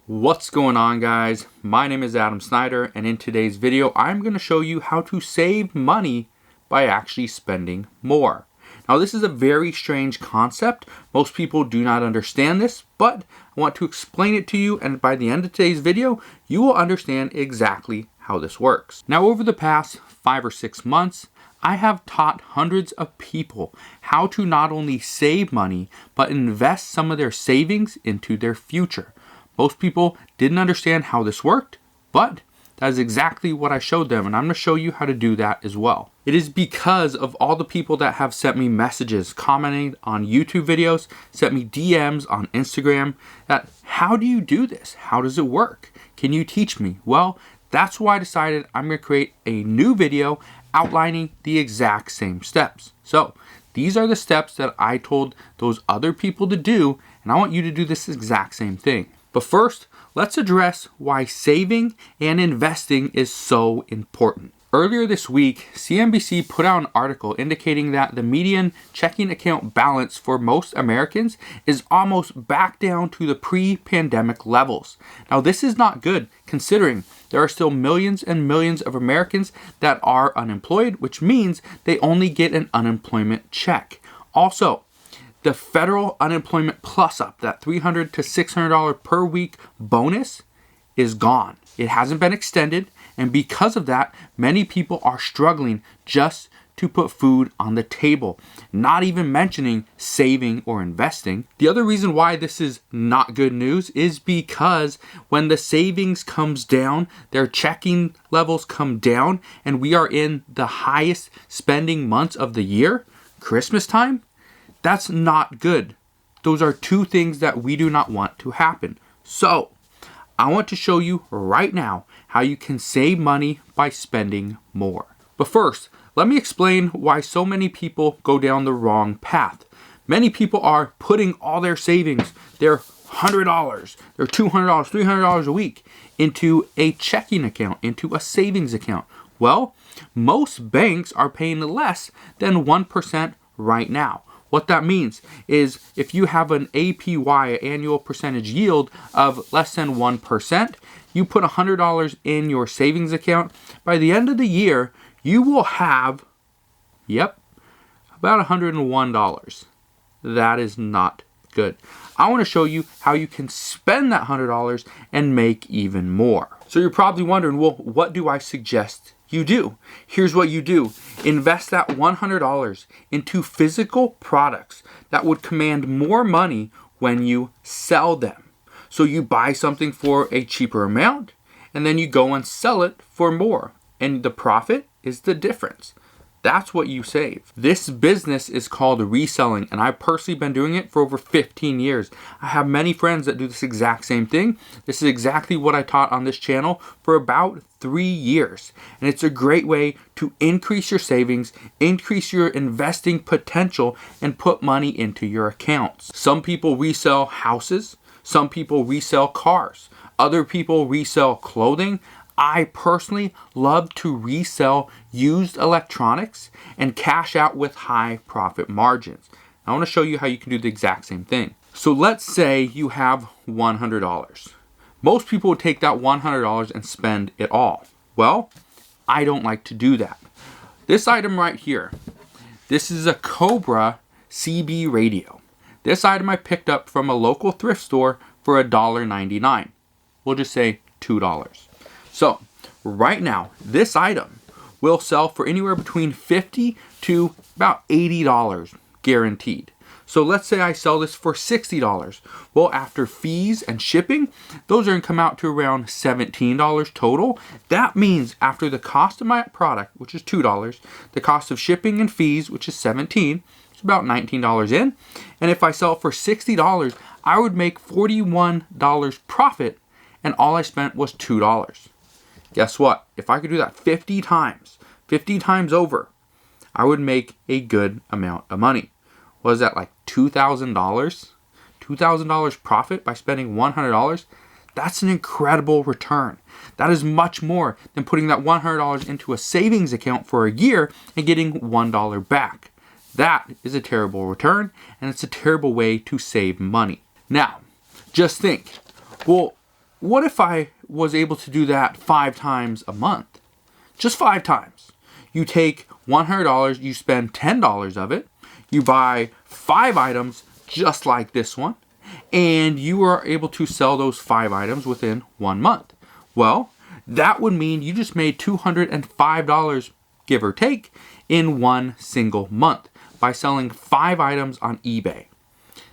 What's going on, guys? My name is Adam Snyder, and in today's video I'm going to show you how to save money by actually spending more. Now, this is a very strange concept. Most people do not understand this, but I want to explain it to you, and by the end of today's video you will understand exactly how this works. Now, over the past 5 or 6 months, I have taught hundreds of people how to not only save money but invest some of their savings into their future. Most people didn't understand how this worked, but that is exactly what I showed them, and I'm going to show you how to do that as well. It is because of all the people that have sent me messages, commenting on YouTube videos, sent me DMs on Instagram, that how do you do this? How does it work? Can you teach me? Well, that's why I decided I'm going to create a new video outlining the exact same steps. So these are the steps that I told those other people to do, and I want you to do this exact same thing. But first, let's address why saving and investing is so important. Earlier this week, CNBC put out an article indicating that the median checking account balance for most Americans is almost back down to the pre-pandemic levels. Now, this is not good considering there are still millions and millions of Americans that are unemployed, which means they only get an unemployment check. Also, the federal unemployment plus up, that $300 to $600 per week bonus, is gone. It hasn't been extended, and because of that, many people are struggling just to put food on the table, not even mentioning saving or investing. The other reason why this is not good news is because when the savings comes down, their checking levels come down, and we are in the highest spending months of the year, Christmas time. That's not good. Those are two things that we do not want to happen. So, I want to show you right now how you can save money by spending more. But first, let me explain why so many people go down the wrong path. Many people are putting all their savings, their $100, their $200, $300 a week, into a checking account, into a savings account. Well, most banks are paying less than 1% right now. What that means is if you have an APY, annual percentage yield, of less than 1%, you put $100 in your savings account. By the end of the year, you will have, about $101. That is not good. I want to show you how you can spend that $100 and make even more. So you're probably wondering, well, what do I suggest you do? Here's what you do. Invest that $100 into physical products that would command more money when you sell them. So you buy something for a cheaper amount, and then you go and sell it for more. And the profit is the difference. That's what you save. This business is called reselling, and I've personally been doing it for over 15 years. I have many friends that do this exact same thing. This is exactly what I taught on this channel for about 3 years. And it's a great way to increase your savings, increase your investing potential, and put money into your accounts. Some people resell houses. Some people resell cars. Other people resell clothing. I personally love to resell used electronics and cash out with high profit margins. I want to show you how you can do the exact same thing. So let's say you have $100. Most people would take that $100 and spend it all. Well, I don't like to do that. This item right here, this is a Cobra CB radio. This item I picked up from a local thrift store for $1.99. We'll just say $2. So right now, this item will sell for anywhere between $50 to about $80 guaranteed. So let's say I sell this for $60. Well, after fees and shipping, those are going to come out to around $17 total. That means after the cost of my product, which is $2, the cost of shipping and fees, which is $17, it's about $19 in. And if I sell it for $60, I would make $41 profit, and all I spent was $2. Guess what? If I could do that 50 times over, I would make a good amount of money. What is that, like $2,000? $2,000 profit by spending $100? That's an incredible return. That is much more than putting that $100 into a savings account for a year and getting $1 back. That is a terrible return, and it's a terrible way to save money. Now, just think, well, what if I was able to do that 5 times a month? Just 5 times. You take $100, you spend $10 of it, you buy 5 items just like this one, and you are able to sell those 5 items within 1 month. Well, that would mean you just made $205, give or take, in one single month by selling 5 items on eBay.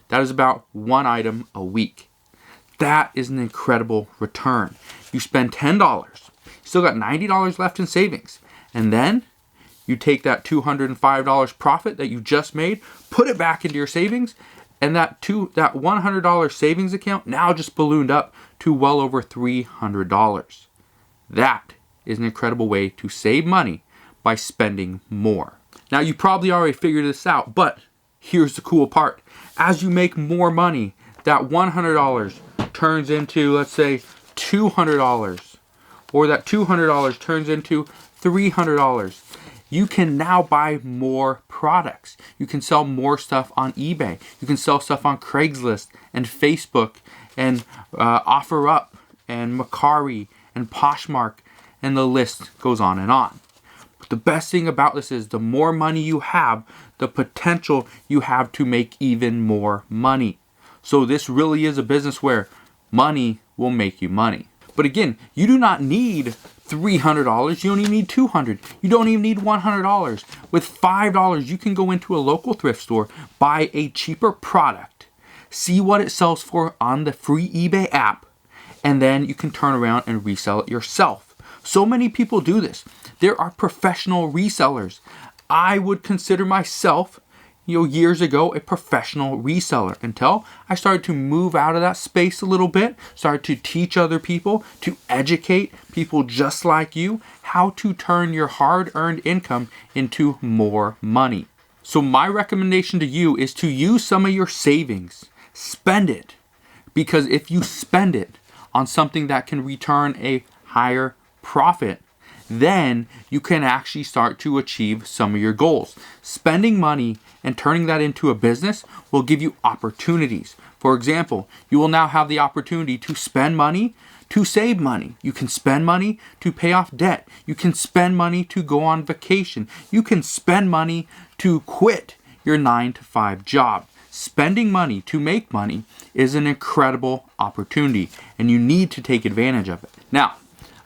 That is about 1 item a week. That is an incredible return. You spend $10, you still got $90 left in savings, and then you take that $205 profit that you just made, put it back into your savings, and that $100 savings account now just ballooned up to well over $300. That is an incredible way to save money by spending more. Now, you probably already figured this out, but here's the cool part. As you make more money, that $100 turns into, let's say, $200, or that $200 turns into $300. You can now buy more products. You can sell more stuff on eBay. You can sell stuff on Craigslist and Facebook and OfferUp and Mercari and Poshmark, and the list goes on and on. But the best thing about this is the more money you have, the potential you have to make even more money. So this really is a business where money will make you money. But again, you do not need $300. You don't even need $200. You don't even need $100. With $5, you can go into a local thrift store, buy a cheaper product, see what it sells for on the free eBay app, and then you can turn around and resell it yourself. So many people do this. There are professional resellers. I would consider myself, years ago, a professional reseller until I started to move out of that space a little bit, started to teach other people, to educate people just like you, how to turn your hard-earned income into more money. So my recommendation to you is to use some of your savings. Spend it. Because if you spend it on something that can return a higher profit, then you can actually start to achieve some of your goals. Spending money and turning that into a business will give you opportunities. For example, you will now have the opportunity to spend money to save money. You can spend money to pay off debt. You can spend money to go on vacation. You can spend money to quit your 9-to-5 job. Spending money to make money is an incredible opportunity, and you need to take advantage of it. Now,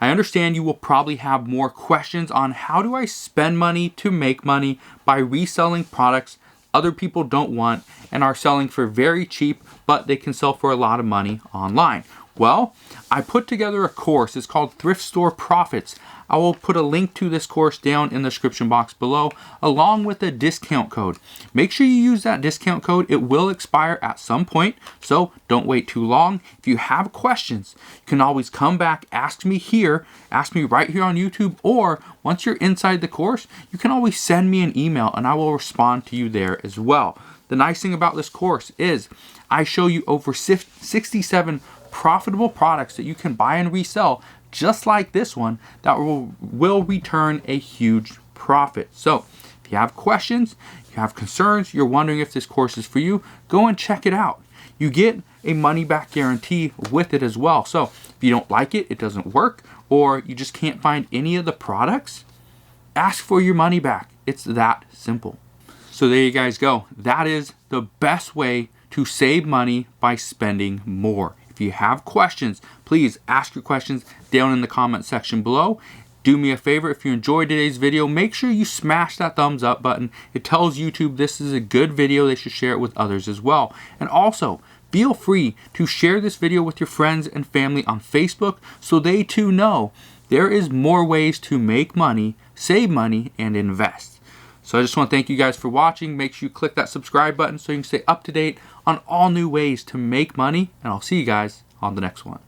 I understand you will probably have more questions on how do I spend money to make money by reselling products other people don't want and are selling for very cheap, but they can sell for a lot of money online. Well, I put together a course. It's called Thrift Store Profits. I will put a link to this course down in the description box below, along with a discount code. Make sure you use that discount code. It will expire at some point, so don't wait too long. If you have questions, you can always come back, ask me here, ask me right here on YouTube, or once you're inside the course, you can always send me an email and I will respond to you there as well. The nice thing about this course is I show you over 67 profitable products that you can buy and resell just like this one that will return a huge profit. So if you have questions, you have concerns, you're wondering if this course is for you, go and check it out. You get a money back guarantee with it as well. So if you don't like it, it doesn't work, or you just can't find any of the products, ask for your money back. It's that simple. So there you guys go. That is the best way to save money by spending more. If you have questions, please ask your questions down in the comment section below. Do me a favor, if you enjoyed today's video, make sure you smash that thumbs up button. It tells YouTube this is a good video. They should share it with others as well. And also, feel free to share this video with your friends and family on Facebook so they too know there is more ways to make money, save money, and invest. So I just want to thank you guys for watching. Make sure you click that subscribe button so you can stay up to date on all new ways to make money. And I'll see you guys on the next one.